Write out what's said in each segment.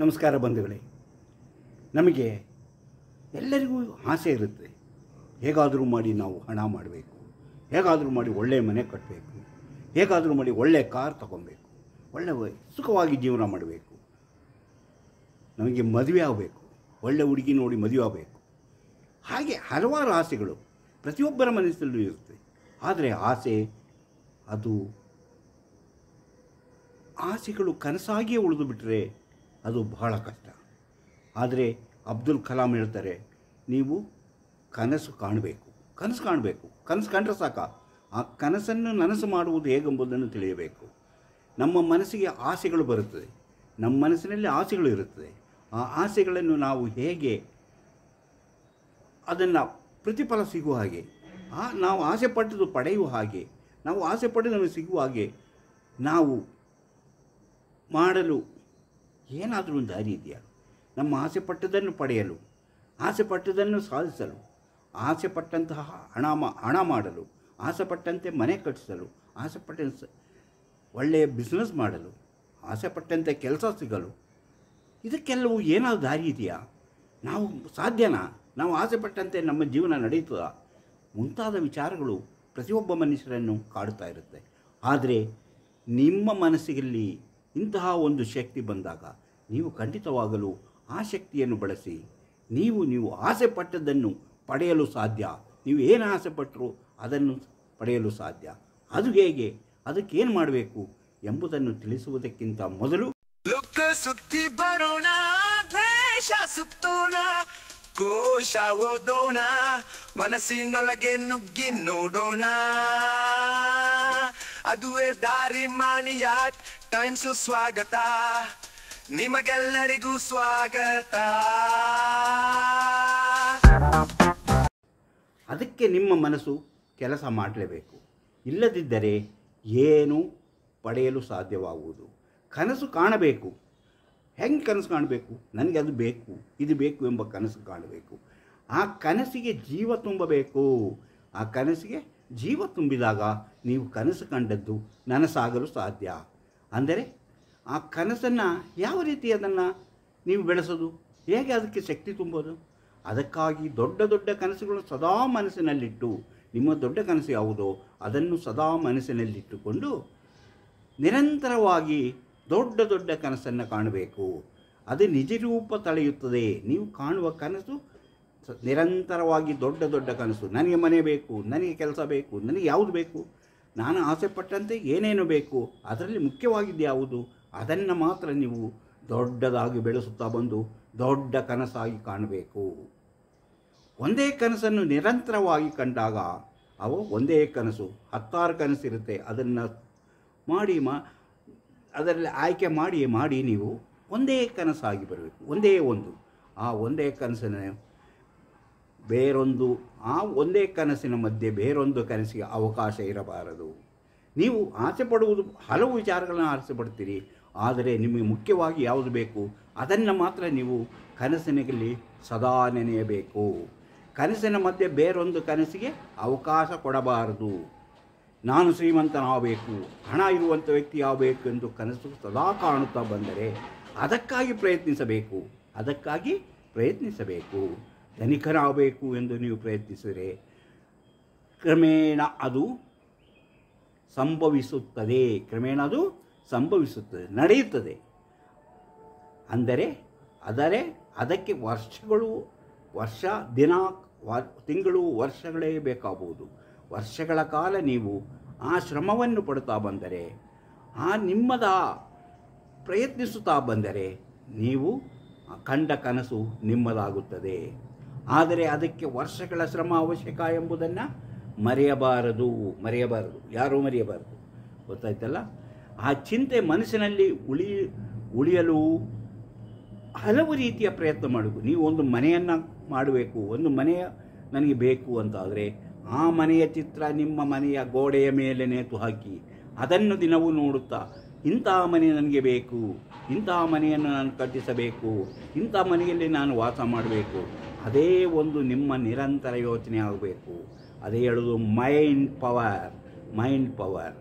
ನಮಸ್ಕಾರ ಬಂಧುಗಳೇ. ನಮಗೆ ಎಲ್ಲರಿಗೂ ಆಸೆ ಇರುತ್ತೆ, ಹೇಗಾದರೂ ಮಾಡಿ ನಾವು ಹಣ ಮಾಡಬೇಕು, ಹೇಗಾದರೂ ಮಾಡಿ ಒಳ್ಳೆಯ ಮನೆ ಕಟ್ಟಬೇಕು, ಹೇಗಾದರೂ ಮಾಡಿ ಒಳ್ಳೆಯ ಕಾರ್ ತಗೊಬೇಕು, ಒಳ್ಳೆಯ ಸುಖವಾಗಿ ಜೀವನ ಮಾಡಬೇಕು, ನಮಗೆ ಮದುವೆ ಆಗಬೇಕು, ಒಳ್ಳೆ ಹುಡುಗಿ ನೋಡಿ ಮದುವೆ ಆಗಬೇಕು. ಹಾಗೆ ಹಲವಾರು ಆಸೆಗಳು ಪ್ರತಿಯೊಬ್ಬರ ಮನಸ್ಸಲ್ಲೂ ಇರುತ್ತೆ. ಆದರೆ ಆಸೆಗಳು ಕನಸಾಗಿಯೇ ಉಳಿದು ಬಿಟ್ಟರೆ ಅದು ಬಹಳ ಕಷ್ಟ. ಆದರೆ ಅಬ್ದುಲ್ ಕಲಾಂ ಹೇಳ್ತಾರೆ, ನೀವು ಕನಸು ಕಾಣಬೇಕು. ಕನಸು ಕಂಡ್ರೆ ಸಾಕ. ಆ ಕನಸನ್ನು ನನಸು ಮಾಡುವುದು ಹೇಗೆಂಬುದನ್ನು ತಿಳಿಯಬೇಕು. ನಮ್ಮ ಮನಸ್ಸಿಗೆ ಆಸೆಗಳು ಬರುತ್ತದೆ, ನಮ್ಮ ಮನಸ್ಸಿನಲ್ಲಿ ಆಸೆಗಳು ಇರುತ್ತದೆ. ಆ ಆಸೆಗಳನ್ನು ನಾವು ಹೇಗೆ ಅದನ್ನು ಪ್ರತಿಫಲ ಸಿಗುವ ಹಾಗೆ, ನಾವು ಆಸೆ ಪಟ್ಟದ್ದು ಪಡೆಯುವ ಹಾಗೆ, ನಾವು ಆಸೆ ಪಟ್ಟು ನಮಗೆ ಸಿಗುವ ಹಾಗೆ ನಾವು ಮಾಡಲು ಏನಾದರೂ ಒಂದು ದಾರಿ ಇದೆಯಾ? ನಮ್ಮ ಆಸೆ ಪಟ್ಟದನ್ನು ಪಡೆಯಲು, ಆಸೆ ಪಟ್ಟದನ್ನು ಸಾಧಿಸಲು, ಆಸೆ ಪಟ್ಟಂತಹ ಹಣ ಮಾಡಲು, ಆಸೆ ಪಟ್ಟಂತೆ ಮನೆ ಕಟ್ಟಿಸಲು, ಆಸೆ ಪಟ್ಟಂತೆ ಒಳ್ಳೆಯ ಬಿಸ್ನೆಸ್ ಮಾಡಲು, ಆಸೆ ಪಟ್ಟಂತೆ ಕೆಲಸ ಸಿಗಲು, ಇದಕ್ಕೆಲ್ಲವೂ ಏನಾದರೂ ದಾರಿ ಇದೆಯಾ? ನಾವು ಸಾಧ್ಯನಾ? ನಾವು ಆಸೆ ಪಟ್ಟಂತೆ ನಮ್ಮ ಜೀವನ ನಡೆಯುತ್ತದಾ? ಮುಂತಾದ ವಿಚಾರಗಳು ಪ್ರತಿಯೊಬ್ಬ ಮನುಷ್ಯರನ್ನು ಕಾಡುತ್ತಾ ಇರುತ್ತೆ. ಆದರೆ ನಿಮ್ಮ ಮನಸ್ಸಿನಲ್ಲಿ ಇಂತಹ ಒಂದು ಶಕ್ತಿ ಬಂದಾಗ ನೀವು ಖಂಡಿತವಾಗಲು ಆ ಶಕ್ತಿಯನ್ನು ಬಳಸಿ ನೀವು ಆಸೆ ಪಟ್ಟದ್ದನ್ನು ಪಡೆಯಲು ಸಾಧ್ಯ. ನೀವು ಏನು ಆಸೆ ಪಟ್ಟರೂ ಅದನ್ನು ಪಡೆಯಲು ಸಾಧ್ಯ. ಅದು ಹೇಗೆ, ಅದಕ್ಕೇನು ಮಾಡಬೇಕು ಎಂಬುದನ್ನು ತಿಳಿಸುವುದಕ್ಕಿಂತ ಮೊದಲು ಸುದ್ದಿ ಬರೋಣ, ದ್ವೇಷ ಸುತ್ತೋಣ, ಕೋಶ ಓದೋಣ, ಮನಸ್ಸಿನೊಳಗೆ ನುಗ್ಗಿ ನೋಡೋಣ. ಅದುವೇ ದಾರಿ ಮಾಣಿಯ ಟೈಮ್ಸು. ಸ್ವಾಗತ ನಿಮಗೆಲ್ಲರಿಗೂ ಸ್ವಾಗತ. ಅದಕ್ಕೆ ನಿಮ್ಮ ಮನಸ್ಸು ಕೆಲಸ ಮಾಡಲೇಬೇಕು. ಇಲ್ಲದಿದ್ದರೆ ಏನು ಪಡೆಯಲು ಸಾಧ್ಯವಾಗುವುದು? ಕನಸು ಕಾಣಬೇಕು. ಹೆಂಗೆ ಕನಸು ಕಾಣಬೇಕು? ನನಗೆ ಅದು ಬೇಕು, ಇದು ಬೇಕು ಎಂಬ ಕನಸು ಕಾಣಬೇಕು. ಆ ಕನಸಿಗೆ ಜೀವ ತುಂಬಬೇಕು. ಆ ಕನಸಿಗೆ ಜೀವ ತುಂಬಿದಾಗ ನೀವು ಕನಸು ಕಂಡದ್ದು ನನಸಾಗಲು ಸಾಧ್ಯ. ಅಂದರೆ ಆ ಕನಸನ್ನು ಯಾವ ರೀತಿ ಅದನ್ನು ನೀವು ಬೆಳೆಸೋದು, ಹೇಗೆ ಅದಕ್ಕೆ ಶಕ್ತಿ ತುಂಬೋದು? ಅದಕ್ಕಾಗಿ ದೊಡ್ಡ ದೊಡ್ಡ ಕನಸುಗಳನ್ನು ಸದಾ ಮನಸ್ಸಿನಲ್ಲಿಟ್ಟು, ನಿಮ್ಮ ದೊಡ್ಡ ಕನಸು ಯಾವುದೋ ಅದನ್ನು ಸದಾ ಮನಸ್ಸಿನಲ್ಲಿಟ್ಟುಕೊಂಡು ನಿರಂತರವಾಗಿ ದೊಡ್ಡ ದೊಡ್ಡ ಕನಸನ್ನು ಕಾಣಬೇಕು. ಅದು ನಿಜ ರೂಪ ತಳೆಯುತ್ತದೆ. ನೀವು ಕಾಣುವ ಕನಸು ನಿರಂತರವಾಗಿ ದೊಡ್ಡ ದೊಡ್ಡ ಕನಸು. ನನಗೆ ಮನೆ ಬೇಕು, ನನಗೆ ಕೆಲಸ ಬೇಕು, ನನಗೆ ಯಾವುದು ಬೇಕು, ನಾನು ಆಸೆ ಪಟ್ಟಂತೆ ಏನೇನು ಬೇಕು, ಅದರಲ್ಲಿ ಮುಖ್ಯವಾಗಿದ್ದು ಯಾವುದು, ಅದನ್ನು ಮಾತ್ರ ನೀವು ದೊಡ್ಡದಾಗಿ ಬೆಳೆಸುತ್ತಾ ಬಂದು ದೊಡ್ಡ ಕನಸಾಗಿ ಕಾಣಬೇಕು. ಒಂದೇ ಕನಸನ್ನು ನಿರಂತರವಾಗಿ ಕಂಡಾಗ ಅವು ಒಂದೇ ಕನಸು, 10 ಕನಸಿರುತ್ತೆ. ಅದನ್ನು ಅದರಲ್ಲಿ ಆಯ್ಕೆ ಮಾಡಿ ನೀವು ಒಂದೇ ಕನಸಾಗಿ ಬರಬೇಕು. ಒಂದೇ ಕನಸನ್ನು ಒಂದೇ ಕನಸಿನ ಮಧ್ಯೆ ಬೇರೊಂದು ಕನಸಿಗೆ ಅವಕಾಶ ಇರಬಾರದು. ನೀವು ಆಸೆ ಪಡುವುದು ಹಲವು ವಿಚಾರಗಳನ್ನು ಆಸೆ ಪಡ್ತೀರಿ, ಆದರೆ ನಿಮಗೆ ಮುಖ್ಯವಾಗಿ ಯಾವುದು ಬೇಕು ಅದನ್ನು ಮಾತ್ರ ನೀವು ಕನಸಿನಲ್ಲಿ ಸದಾ ನೆನೆಯಬೇಕು. ಕನಸಿನ ಮಧ್ಯೆ ಬೇರೊಂದು ಕನಸಿಗೆ ಅವಕಾಶ ಕೊಡಬಾರದು. ನಾನು ಶ್ರೀಮಂತನಾಗಬೇಕು, ಹಣ ಇರುವಂಥ ವ್ಯಕ್ತಿ ಆಗಬೇಕು ಎಂದು ಕನಸು ಸದಾ ಕಾಣುತ್ತಾ ಬಂದರೆ ಅದಕ್ಕಾಗಿ ಪ್ರಯತ್ನಿಸಬೇಕು. ಧನಿಕನಾಗಬೇಕು ಎಂದು ನೀವು ಪ್ರಯತ್ನಿಸಿದರೆ ಕ್ರಮೇಣ ಅದು ಸಂಭವಿಸುತ್ತದೆ, ನಡೆಯುತ್ತದೆ. ಅದಕ್ಕೆ ತಿಂಗಳು ವರ್ಷಗಳೇ ಬೇಕಾಗುವುದು. ವರ್ಷಗಳ ಕಾಲ ನೀವು ಆ ಶ್ರಮವನ್ನು ಪಡುತ್ತಾ ಬಂದರೆ, ಪ್ರಯತ್ನಿಸುತ್ತಾ ಬಂದರೆ ನೀವು ಕಂಡ ಕನಸು ನಿಮ್ಮದಾಗುತ್ತದೆ. ಆದರೆ ಅದಕ್ಕೆ ವರ್ಷಗಳ ಶ್ರಮ ಅವಶ್ಯಕ ಎಂಬುದನ್ನು ಮರೆಯಬಾರದು. ಯಾರೂ ಮರೆಯಬಾರದು. ಗೊತ್ತಾಯ್ತಲ್ಲ? ಆ ಚಿಂತೆ ಮನಸ್ಸಿನಲ್ಲಿ ಉಳಿಯಲು ಹಲವು ರೀತಿಯ ಪ್ರಯತ್ನ ಮಾಡಬೇಕು. ನೀವು ಒಂದು ಮನೆಯನ್ನು ಮಾಡಬೇಕು, ಒಂದು ಮನೆಯ ನನಗೆ ಬೇಕು ಅಂತಾದರೆ ಆ ಮನೆಯ ಚಿತ್ರ ನಿಮ್ಮ ಮನೆಯ ಗೋಡೆಯ ಮೇಲೆ ನೇತು ಹಾಕಿ ಅದನ್ನು ದಿನವೂ ನೋಡುತ್ತಾ, ಇಂತಹ ಮನೆ ನನಗೆ ಬೇಕು, ಇಂತಹ ಮನೆಯನ್ನು ನಾನು ಕಟ್ಟಿಸಬೇಕು, ಇಂಥ ಮನೆಯಲ್ಲಿ ನಾನು ವಾಸ ಮಾಡಬೇಕು. ಅದೇ ಒಂದು ನಿಮ್ಮ ನಿರಂತರ ಯೋಚನೆ ಆಗಬೇಕು. ಅದೇ ಹೇಳೋದು ಮೈಂಡ್ ಪವರ್.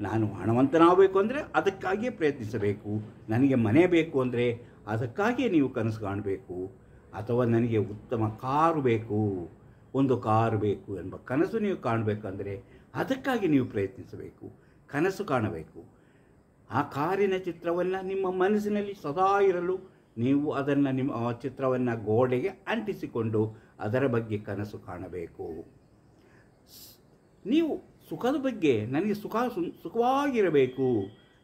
ನಾನು ಹಣವಂತನಾಗಬೇಕು ಅಂದರೆ ಅದಕ್ಕಾಗಿಯೇ ಪ್ರಯತ್ನಿಸಬೇಕು. ನನಗೆ ಮನೆ ಬೇಕು ಅಂದರೆ ಅದಕ್ಕಾಗಿಯೇ ನೀವು ಕನಸು ಕಾಣಬೇಕು. ಅಥವಾ ನನಗೆ ಉತ್ತಮ ಕಾರು ಬೇಕು, ಒಂದು ಕಾರು ಬೇಕು ಎಂಬ ಕನಸು ನೀವು ಕಾಣಬೇಕಂದ್ರೆ ಅದಕ್ಕಾಗಿ ನೀವು ಪ್ರಯತ್ನಿಸಬೇಕು, ಕನಸು ಕಾಣಬೇಕು. ಆ ಕಾರಿನ ಚಿತ್ರವನ್ನು ನಿಮ್ಮ ಮನಸ್ಸಿನಲ್ಲಿ ಸದಾ ಇರಲು ನೀವು ಅದನ್ನು ಆ ಚಿತ್ರವನ್ನು ಗೋಡೆಗೆ ಅಂಟಿಸಿಕೊಂಡು ಅದರ ಬಗ್ಗೆ ಕನಸು ಕಾಣಬೇಕು. ನೀವು ಸುಖದ ಬಗ್ಗೆ ನನಗೆ ಸುಖವಾಗಿರಬೇಕು,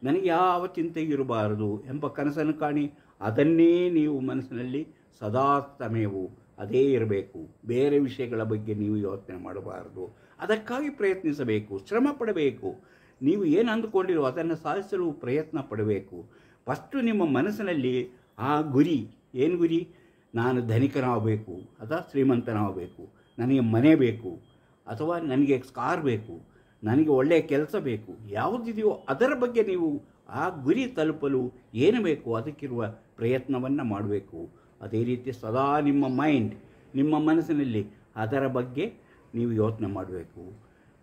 ನನಗೆ ಯಾವ ಚಿಂತೆ ಇರಬಾರದು ಎಂಬ ಕನಸನ್ನು ಕಾಣಿ. ಅದನ್ನೇ ನೀವು ಮನಸ್ಸಿನಲ್ಲಿ ಸದಾ ಸಮಯವು ಅದೇ ಇರಬೇಕು. ಬೇರೆ ವಿಷಯಗಳ ಬಗ್ಗೆ ನೀವು ಯೋಚನೆ ಮಾಡಬಾರದು. ಅದಕ್ಕಾಗಿ ಪ್ರಯತ್ನಿಸಬೇಕು, ಶ್ರಮ ಪಡಬೇಕು. ನೀವು ಏನು ಅಂದುಕೊಂಡಿರೋ ಅದನ್ನು ಸಾಧಿಸಲು ಪ್ರಯತ್ನ ಪಡಬೇಕು. ಫಸ್ಟು ನಿಮ್ಮ ಮನಸ್ಸಿನಲ್ಲಿ ಆ ಗುರಿ, ಏನು ಗುರಿ? ನಾನು ಧನಿಕನಾಗಬೇಕು ಅಥವಾ ಶ್ರೀಮಂತನಾಗಬೇಕು, ನನಗೆ ಮನೆ ಬೇಕು ಅಥವಾ ನನಗೆ ಕಾರ್ ಬೇಕು, ನನಗೆ ಒಳ್ಳೆಯ ಕೆಲಸ ಬೇಕು, ಯಾವುದಿದೆಯೋ ಅದರ ಬಗ್ಗೆ ನೀವು ಆ ಗುರಿ ತಲುಪಲು ಏನು ಬೇಕು ಅದಕ್ಕಿರುವ ಪ್ರಯತ್ನವನ್ನು ಮಾಡಬೇಕು. ಅದೇ ರೀತಿ ಸದಾ ನಿಮ್ಮ ಮನಸ್ಸಿನಲ್ಲಿ ಅದರ ಬಗ್ಗೆ ನೀವು ಯೋಚನೆ ಮಾಡಬೇಕು.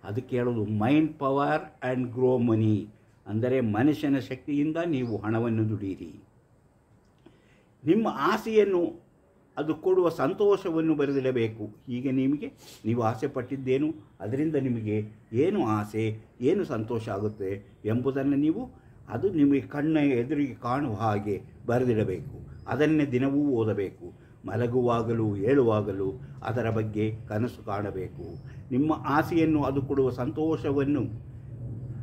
ಅದಕ್ಕೆ ಹೇಳೋದು ಮೈಂಡ್ ಪವರ್ ಆ್ಯಂಡ್ ಗ್ರೋ ಮನಿ, ಅಂದರೆ ಮನುಷ್ಯನ ಶಕ್ತಿಯಿಂದ ನೀವು ಹಣವನ್ನು ದುಡಿಯಿರಿ. ನಿಮ್ಮ ಆಸೆಯನ್ನು ಅದು ಕೊಡುವ ಸಂತೋಷವನ್ನು ಬರೆದಿಡಬೇಕು. ಹೀಗೆ ನೀವು ಆಸೆ ಪಟ್ಟಿದ್ದೇನು, ಅದರಿಂದ ನಿಮಗೆ ಏನು ಆಸೆ, ಏನು ಸಂತೋಷ ಆಗುತ್ತೆ ಎಂಬುದನ್ನು ಅದು ನಿಮಗೆ ಕಣ್ಣ ಎದುರಿಗೆ ಕಾಣುವ ಹಾಗೆ ಬರೆದಿಡಬೇಕು. ಅದನ್ನೇ ದಿನವೂ ಓದಬೇಕು. ಮಲಗುವಾಗಲೂ ಏಳುವಾಗಲೂ ಅದರ ಬಗ್ಗೆ ಕನಸು ಕಾಣಬೇಕು. ನಿಮ್ಮ ಆಸೆಯನ್ನು ಅದು ಕೊಡುವ ಸಂತೋಷವನ್ನು,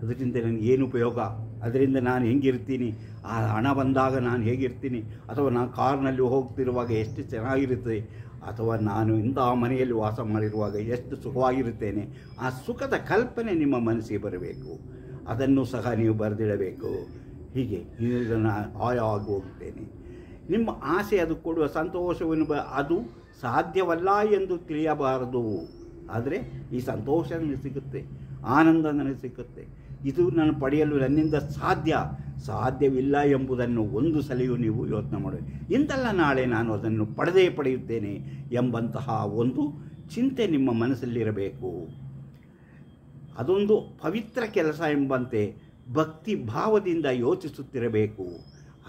ಅದರಿಂದ ನನಗೆ ಏನು ಉಪಯೋಗ, ಅದರಿಂದ ನಾನು ಹೆಂಗಿರ್ತೀನಿ, ಆ ಹಣ ಬಂದಾಗ ನಾನು ಹೇಗಿರ್ತೀನಿ, ಅಥವಾ ನಾನು ಕಾರ್ನಲ್ಲಿ ಹೋಗ್ತಿರುವಾಗ ಎಷ್ಟು ಚೆನ್ನಾಗಿರುತ್ತದೆ, ಅಥವಾ ನಾನು ಇಂತಹ ಮನೆಯಲ್ಲಿ ವಾಸ ಮಾಡಿರುವಾಗ ಎಷ್ಟು ಸುಖವಾಗಿರುತ್ತೇನೆ, ಆ ಸುಖದ ಕಲ್ಪನೆ ನಿಮ್ಮ ಮನಸ್ಸಿಗೆ ಬರಬೇಕು. ಅದನ್ನು ಸಹ ನೀವು ಬರೆದಿಡಬೇಕು. ಹೀಗೆ ನಾನು ಆಯಾಗಿ ಹೋಗುತ್ತೇನೆ. ನಿಮ್ಮ ಆಸೆ ಅದು ಕೊಡುವ ಸಂತೋಷವನ್ನು ಅದು ಸಾಧ್ಯವಲ್ಲ ಎಂದು ತಿಳಿಯಬಾರದು. ಆದರೆ ಈ ಸಂತೋಷ ನನಗೆ ಸಿಗುತ್ತೆ, ಆನಂದ ನನಗೆ ಸಿಗುತ್ತೆ, ಇದು ನಾನು ಪಡೆಯಲು ನನ್ನಿಂದ ಸಾಧ್ಯವಿಲ್ಲ ಎಂಬುದನ್ನು ಒಂದು ಸಲಿಯೂ ನೀವು ಯೋಚನೆ ಮಾಡಬೇಕು. ಇಂತಲ್ಲ ನಾಳೆ ನಾನು ಅದನ್ನು ಪಡೆಯುತ್ತೇನೆ ಎಂಬಂತಹ ಒಂದು ಚಿಂತೆ ನಿಮ್ಮ ಮನಸ್ಸಲ್ಲಿರಬೇಕು. ಅದೊಂದು ಪವಿತ್ರ ಕೆಲಸ ಎಂಬಂತೆ ಭಕ್ತಿ ಭಾವದಿಂದ ಯೋಚಿಸುತ್ತಿರಬೇಕು.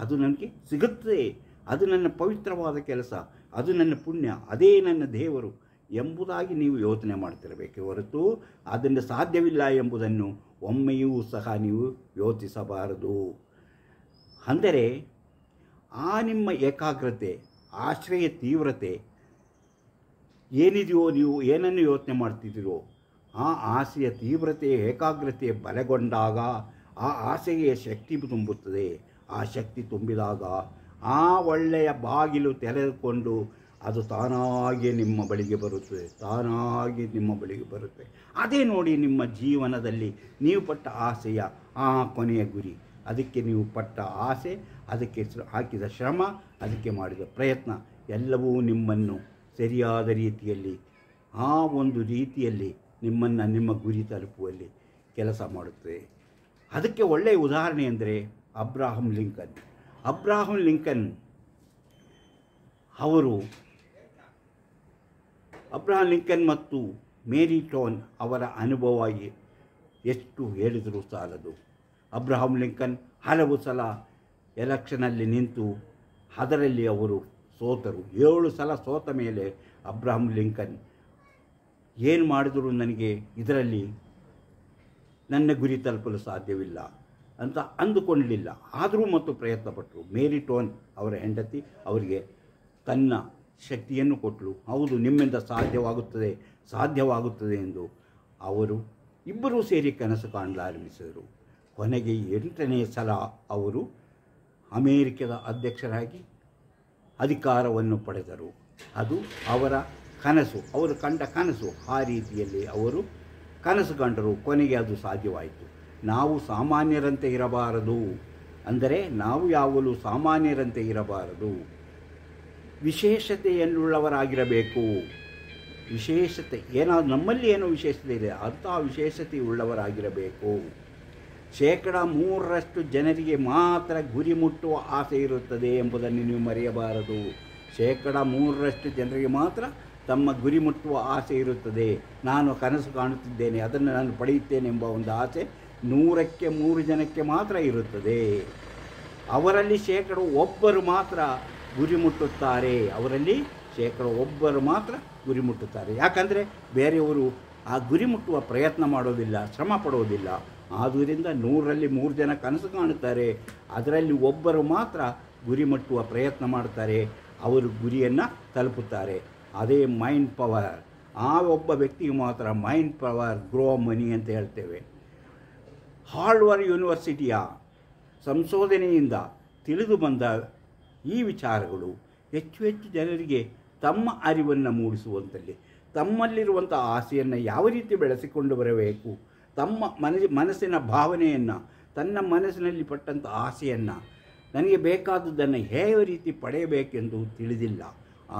ಅದು ನನಗೆ ಸಿಗುತ್ತದೆ, ಅದು ನನ್ನ ಪವಿತ್ರವಾದ ಕೆಲಸ, ಅದು ನನ್ನ ಪುಣ್ಯ, ಅದೇ ನನ್ನ ದೇವರು ಎಂಬುದಾಗಿ ನೀವು ಯೋಚನೆ ಮಾಡ್ತಿರಬೇಕು ಹೊರತು ಅದನ್ನು ಸಾಧ್ಯವಿಲ್ಲ ಎಂಬುದನ್ನು ಒಮ್ಮೆಯೂ ಸಹ ನೀವು ಯೋಚಿಸಬಾರದು. ಅಂದರೆ ಆ ನಿಮ್ಮ ಏಕಾಗ್ರತೆ, ಆಶ್ರಯ ತೀವ್ರತೆ ಏನಿದೆಯೋ, ನೀವು ಏನನ್ನು ಯೋಚನೆ ಮಾಡ್ತಿದ್ದೀರೋ ಆ ಆಸೆಯ ತೀವ್ರತೆ, ಏಕಾಗ್ರತೆ ಬಲಗೊಂಡಾಗ ಆ ಆಸೆಗೆ ಶಕ್ತಿ ತುಂಬುತ್ತದೆ. ಆ ಶಕ್ತಿ ತುಂಬಿದಾಗ ಆ ಒಳ್ಳೆಯ ಬಾಗಿಲು ತೆರೆದುಕೊಂಡು ಅದು ತಾನಾಗಿ ನಿಮ್ಮ ಬಳಿಗೆ ಬರುತ್ತೆ. ಅದೇ ನೋಡಿ ನಿಮ್ಮ ಜೀವನದಲ್ಲಿ ನೀವು ಪಟ್ಟ ಆಸೆಯ ಆ ಕೊನೆಯ ಗುರಿ. ಅದಕ್ಕೆ ನೀವು ಪಟ್ಟ ಆಸೆ, ಅದಕ್ಕೆ ಹಾಕಿದ ಶ್ರಮ, ಅದಕ್ಕೆ ಮಾಡಿದ ಪ್ರಯತ್ನ ಎಲ್ಲವೂ ನಿಮ್ಮನ್ನು ಸರಿಯಾದ ರೀತಿಯಲ್ಲಿ, ಆ ಒಂದು ರೀತಿಯಲ್ಲಿ ನಿಮ್ಮನ್ನು ನಿಮ್ಮ ಗುರಿ ತಲುಪುವಲ್ಲಿ ಕೆಲಸ ಮಾಡುತ್ತದೆ. ಅದಕ್ಕೆ ಒಳ್ಳೆಯ ಉದಾಹರಣೆ ಅಂದರೆ ಅಬ್ರಹಾಂ ಲಿಂಕನ್ ಮತ್ತು ಮೇರಿ ಟೋನ್ ಅವರ ಅನುಭವ ಎಷ್ಟು ಹೇಳಿದರೂ ಸಾಲದು. ಅಬ್ರಹಾಂ ಲಿಂಕನ್ ಹಲವು ಸಲ ಎಲೆಕ್ಷನಲ್ಲಿ ನಿಂತು ಅದರಲ್ಲಿ ಅವರು ಸೋತರು. 7 ಸಲ ಸೋತ ಮೇಲೆ ಅಬ್ರಹಾಂ ಲಿಂಕನ್ ಏನು ಮಾಡಿದರೂ ನನಗೆ ಇದರಲ್ಲಿ ನನ್ನ ಗುರಿ ತಲುಪಲು ಸಾಧ್ಯವಿಲ್ಲ ಅಂತ ಅಂದುಕೊಳ್ಳಲಿಲ್ಲ. ಆದರೂ ಮತ್ತು ಪ್ರಯತ್ನಪಟ್ಟರು. ಮೇರಿ ಟೋನ್ ಅವರ ಹೆಂಡತಿ ಅವರಿಗೆ ತನ್ನ ಶಕ್ತಿಯನ್ನು ಕೊಟ್ಟಳು. ಹೌದು, ನಿಮ್ಮಿಂದ ಸಾಧ್ಯವಾಗುತ್ತದೆ ಎಂದು ಅವರು ಇಬ್ಬರೂ ಸೇರಿ ಕನಸು ಕಾಣಲಾರಂಭಿಸಿದರು. ಕೊನೆಗೆ 8ನೇ ಸಲ ಅವರು ಅಮೇರಿಕದ ಅಧ್ಯಕ್ಷರಾಗಿ ಅಧಿಕಾರವನ್ನು ಪಡೆದರು. ಅದು ಅವರ ಕನಸು, ಅವರು ಕಂಡ ಕನಸು. ಆ ರೀತಿಯಲ್ಲಿ ಅವರು ಕನಸು ಕಂಡರು. ಕೊನೆಗೆ ಅದು ಸಾಧ್ಯವಾಯಿತು. ನಾವು ಸಾಮಾನ್ಯರಂತೆ ಇರಬಾರದು, ಅಂದರೆ ನಾವು ಯಾವಾಗಲೂ ಸಾಮಾನ್ಯರಂತೆ ಇರಬಾರದು, ವಿಶೇಷತೆಯನ್ನುಳ್ಳವರಾಗಿರಬೇಕು. ವಿಶೇಷತೆ ಏನಾದರೂ ನಮ್ಮಲ್ಲಿ ಏನೋ ವಿಶೇಷತೆ ಇದೆ, ಅಂತಹ ವಿಶೇಷತೆ ಉಳ್ಳವರಾಗಿರಬೇಕು. 3% ಜನರಿಗೆ ಮಾತ್ರ ಗುರಿ ಮುಟ್ಟುವ ಆಸೆ ಇರುತ್ತದೆ ಎಂಬುದನ್ನು ನೀವು ಮರೆಯಬಾರದು. 3% ಜನರಿಗೆ ಮಾತ್ರ ತಮ್ಮ ಗುರಿ ಮುಟ್ಟುವ ಆಸೆ ಇರುತ್ತದೆ. ನಾನು ಕನಸು ಕಾಣುತ್ತಿದ್ದೇನೆ, ಅದನ್ನು ನಾನು ಪಡೆಯುತ್ತೇನೆ ಎಂಬ ಒಂದು ಆಸೆ 100ಕ್ಕೆ 3 ಜನಕ್ಕೆ ಮಾತ್ರ ಇರುತ್ತದೆ. ಅವರಲ್ಲಿ ಒಬ್ಬರು ಮಾತ್ರ ಗುರಿ ಮುಟ್ಟುತ್ತಾರೆ. ಅವರಲ್ಲಿ ಒಬ್ಬರು ಮಾತ್ರ ಗುರಿ ಮುಟ್ಟುತ್ತಾರೆ. ಯಾಕಂದರೆ ಬೇರೆಯವರು ಆ ಗುರಿ ಮುಟ್ಟುವ ಪ್ರಯತ್ನ ಮಾಡೋದಿಲ್ಲ, ಶ್ರಮ ಪಡೋದಿಲ್ಲ. ಆದ್ದರಿಂದ 100ರಲ್ಲಿ 3 ಜನ ಕನಸು ಕಾಣುತ್ತಾರೆ. ಅದರಲ್ಲಿ ಒಬ್ಬರು ಮಾತ್ರ ಗುರಿ ಮುಟ್ಟುವ ಪ್ರಯತ್ನ ಮಾಡ್ತಾರೆ. ಅವರು ಗುರಿಯನ್ನು ತಲುಪುತ್ತಾರೆ. ಅದೇ ಮೈಂಡ್ ಪವರ್. ಆ ಒಬ್ಬ ವ್ಯಕ್ತಿಗೆ ಮಾತ್ರ ಮೈಂಡ್ ಪವರ್, ಗ್ರೋ ಮನಿ ಅಂತ ಹೇಳ್ತೇವೆ. ಹಾರ್ವರ್ಡ್ ಯೂನಿವರ್ಸಿಟಿಯ ಸಂಶೋಧನೆಯಿಂದ ತಿಳಿದು ಬಂದ ಈ ವಿಚಾರಗಳು ಹೆಚ್ಚು ಹೆಚ್ಚು ಜನರಿಗೆ ತಮ್ಮ ಅರಿವನ್ನು ಮೂಡಿಸುವಂಥಲ್ಲಿ, ತಮ್ಮಲ್ಲಿರುವಂಥ ಆಸೆಯನ್ನು ಯಾವ ರೀತಿ ಬೆಳೆಸಿಕೊಂಡು ಬರಬೇಕು, ತಮ್ಮ ಮನಸ್ಸಿನ ಭಾವನೆಯನ್ನು, ತನ್ನ ಮನಸ್ಸಿನಲ್ಲಿ ಪಟ್ಟಂಥ ಆಸೆಯನ್ನು, ನನಗೆ ಬೇಕಾದದ್ದನ್ನು ಯಾವ ರೀತಿ ಪಡೆಯಬೇಕೆಂದು ತಿಳಿದಿಲ್ಲ.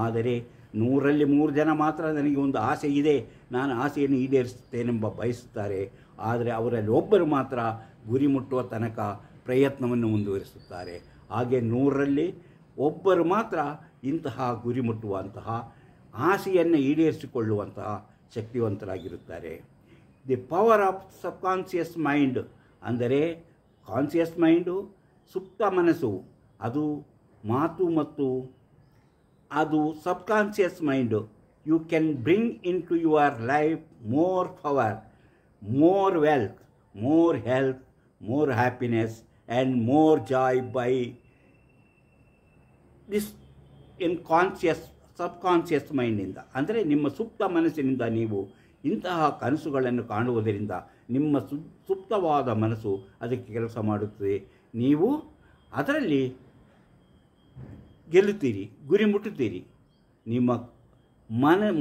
ಆದರೆ 100ರಲ್ಲಿ 3 ಜನ ಮಾತ್ರ ನನಗೆ ಒಂದು ಆಸೆ ಇದೆ, ನಾನು ಆಸೆಯನ್ನು ಈಡೇರಿಸುತ್ತೇನೆಂಬ ಬಯಸುತ್ತಾರೆ. ಆದರೆ ಅವರಲ್ಲಿ ಒಬ್ಬರು ಮಾತ್ರ ಗುರಿ ಮುಟ್ಟುವ ತನಕ ಪ್ರಯತ್ನವನ್ನು ಮುಂದುವರಿಸುತ್ತಾರೆ. ಹಾಗೆ 100ರಲ್ಲಿ ಒಬ್ಬರು ಮಾತ್ರ ಇಂತಹ ಗುರಿ ಮುಟ್ಟುವಂತಹ ಆಸೆಯನ್ನು ಈಡೇರಿಸಿಕೊಳ್ಳುವಂತಹ ಶಕ್ತಿವಂತರಾಗಿರುತ್ತಾರೆ. The power of subconscious mind ಅಂದರೆ ಕಾನ್ಷಿಯಸ್ ಮೈಂಡು, ಸುಪ್ತ ಮನಸ್ಸು, ಅದು ಮಾತು ಮತ್ತು ಅದು subconscious mind. You can bring into your life more power, more wealth, more health, more happiness and more joy by this in subconscious ಮೈಂಡಿಂದ. ಅಂದರೆ ನಿಮ್ಮ ಸುಪ್ತ ಮನಸ್ಸಿನಿಂದ ನೀವು ಇಂತಹ ಕನಸುಗಳನ್ನು ಕಾಣುವುದರಿಂದ ನಿಮ್ಮ ಸುಪ್ತವಾದ ಮನಸ್ಸು ಅದಕ್ಕೆ ಕೆಲಸ ಮಾಡುತ್ತದೆ. ನೀವು ಅದರಲ್ಲಿ ಗೆಲ್ಲುತ್ತೀರಿ, ಗುರಿ ಮುಟ್ಟುತ್ತೀರಿ. ನಿಮ್ಮ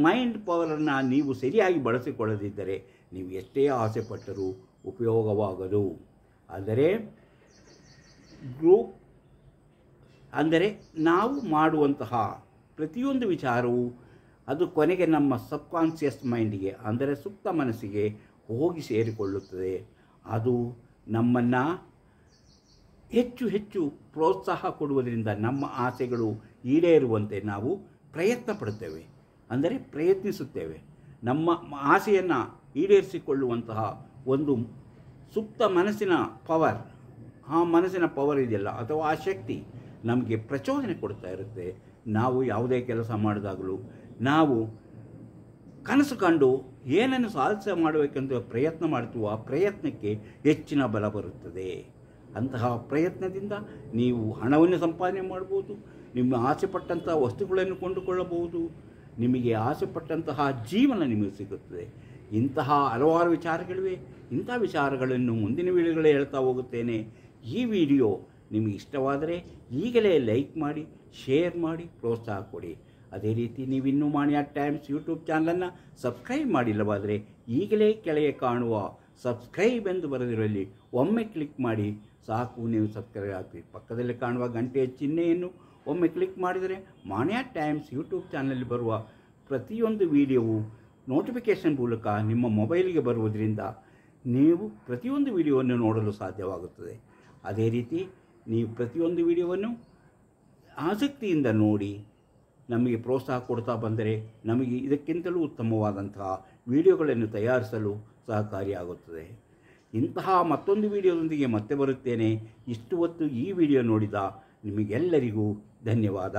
ಮೈಂಡ್ ಪವರನ್ನು ನೀವು ಸರಿಯಾಗಿ ಬಳಸಿಕೊಳ್ಳದಿದ್ದರೆ ನೀವು ಎಷ್ಟೇ ಆಸೆ ಪಟ್ಟರೂ ಉಪಯೋಗವಾಗದು. ಅಂದರೆ ನಾವು ಮಾಡುವಂತಹ ಪ್ರತಿಯೊಂದು ವಿಚಾರವು ಅದು ಕೊನೆಗೆ ನಮ್ಮ ಸಬ್ಕಾನ್ಷಿಯಸ್ ಮೈಂಡಿಗೆ, ಅಂದರೆ ಸುಪ್ತ ಮನಸ್ಸಿಗೆ ಹೋಗಿ ಸೇರಿಕೊಳ್ಳುತ್ತದೆ. ಅದು ನಮ್ಮನ್ನು ಹೆಚ್ಚು ಹೆಚ್ಚು ಪ್ರೋತ್ಸಾಹ ಕೊಡುವುದರಿಂದ ನಮ್ಮ ಆಸೆಗಳು ಈಡೇರುವಂತೆ ನಾವು ಪ್ರಯತ್ನ ಪಡುತ್ತೇವೆ, ಅಂದರೆ ಪ್ರಯತ್ನಿಸುತ್ತೇವೆ. ನಮ್ಮ ಆಸೆಯನ್ನು ಈಡೇರಿಸಿಕೊಳ್ಳುವಂತಹ ಒಂದು ಸುಪ್ತ ಮನಸ್ಸಿನ ಪವರ್, ಆ ಮನಸ್ಸಿನ ಪವರ್ ಇದೆಯಲ್ಲ ಅಥವಾ ಆ ಶಕ್ತಿ ನಮಗೆ ಪ್ರಚೋದನೆ ಕೊಡ್ತಾ ಇರುತ್ತೆ. ನಾವು ಯಾವುದೇ ಕೆಲಸ ಮಾಡಿದಾಗಲೂ ನಾವು ಕನಸು ಕಂಡು ಏನನ್ನು ಮಾಡಬೇಕೆಂದು ಪ್ರಯತ್ನ ಮಾಡ್ತೀವೋ ಆ ಪ್ರಯತ್ನಕ್ಕೆ ಹೆಚ್ಚಿನ ಬಲ ಬರುತ್ತದೆ. ಅಂತಹ ಪ್ರಯತ್ನದಿಂದ ನೀವು ಹಣವನ್ನು ಸಂಪಾದನೆ ಮಾಡ್ಬೋದು, ನಿಮ್ಮ ಆಸೆಪಟ್ಟಂಥ ವಸ್ತುಗಳನ್ನು ಕೊಂಡುಕೊಳ್ಳಬಹುದು, ನಿಮಗೆ ಆಸೆಪಟ್ಟಂತಹ ಜೀವನ ನಿಮಗೆ ಸಿಗುತ್ತದೆ. ಇಂತಹ ಹಲವಾರು ವಿಚಾರಗಳಿವೆ. ಇಂಥ ವಿಚಾರಗಳನ್ನು ಮುಂದಿನ ವಿಡಿಯೋಗಳೇ ಹೇಳ್ತಾ ಹೋಗುತ್ತೇನೆ. ಈ ವಿಡಿಯೋ ನಿಮಗೆ ಇಷ್ಟವಾದರೆ ಈಗಲೇ ಲೈಕ್ ಮಾಡಿ, ಶೇರ್ ಮಾಡಿ, ಪ್ರೋತ್ಸಾಹ ಕೊಡಿ. ಅದೇ ರೀತಿ ನೀವಿನ್ನೂ ಮಾಣಿಯಾ ಟೈಮ್ಸ್ ಯೂಟ್ಯೂಬ್ ಚಾನಲನ್ನು ಸಬ್ಸ್ಕ್ರೈಬ್ ಮಾಡಿಲ್ಲವಾದರೆ ಈಗಲೇ ಕೆಳಗೆ ಕಾಣುವ ಸಬ್ಸ್ಕ್ರೈಬ್ ಎಂದು ಬರೆದಿರುವಲ್ಲಿ ಒಮ್ಮೆ ಕ್ಲಿಕ್ ಮಾಡಿ ಸಾಕು, ನೀವು ಸಬ್ಸ್ಕ್ರೈಬ್ ಆಗ್ತೀವಿ. ಪಕ್ಕದಲ್ಲಿ ಕಾಣುವ ಗಂಟೆಯ ಚಿಹ್ನೆಯನ್ನು ಒಮ್ಮೆ ಕ್ಲಿಕ್ ಮಾಡಿದರೆ ಮಾಣಿಯಾ ಟೈಮ್ಸ್ ಯೂಟ್ಯೂಬ್ ಚಾನಲಲ್ಲಿ ಬರುವ ಪ್ರತಿಯೊಂದು ವಿಡಿಯೋವು ನೋಟಿಫಿಕೇಷನ್ ಮೂಲಕ ನಿಮ್ಮ ಮೊಬೈಲಿಗೆ ಬರುವುದರಿಂದ ನೀವು ಪ್ರತಿಯೊಂದು ವಿಡಿಯೋವನ್ನು ನೋಡಲು ಸಾಧ್ಯವಾಗುತ್ತದೆ. ಅದೇ ರೀತಿ ನೀವು ಪ್ರತಿಯೊಂದು ವಿಡಿಯೋವನ್ನು ಆಸಕ್ತಿಯಿಂದ ನೋಡಿ ನಮಗೆ ಪ್ರೋತ್ಸಾಹ ಕೊಡ್ತಾ ಬಂದರೆ ನಮಗೆ ಇದಕ್ಕಿಂತಲೂ ಉತ್ತಮವಾದಂತಹ ವಿಡಿಯೋಗಳನ್ನು ತಯಾರಿಸಲು ಸಹಕಾರಿಯಾಗುತ್ತದೆ. ಇಂತಹ ಮತ್ತೊಂದು ವಿಡಿಯೋದೊಂದಿಗೆ ಮತ್ತೆ ಬರುತ್ತೇನೆ. ಇಷ್ಟು ಹೊತ್ತು ಈ ವಿಡಿಯೋ ನೋಡಿದ ನಿಮಗೆಲ್ಲರಿಗೂ ಧನ್ಯವಾದ.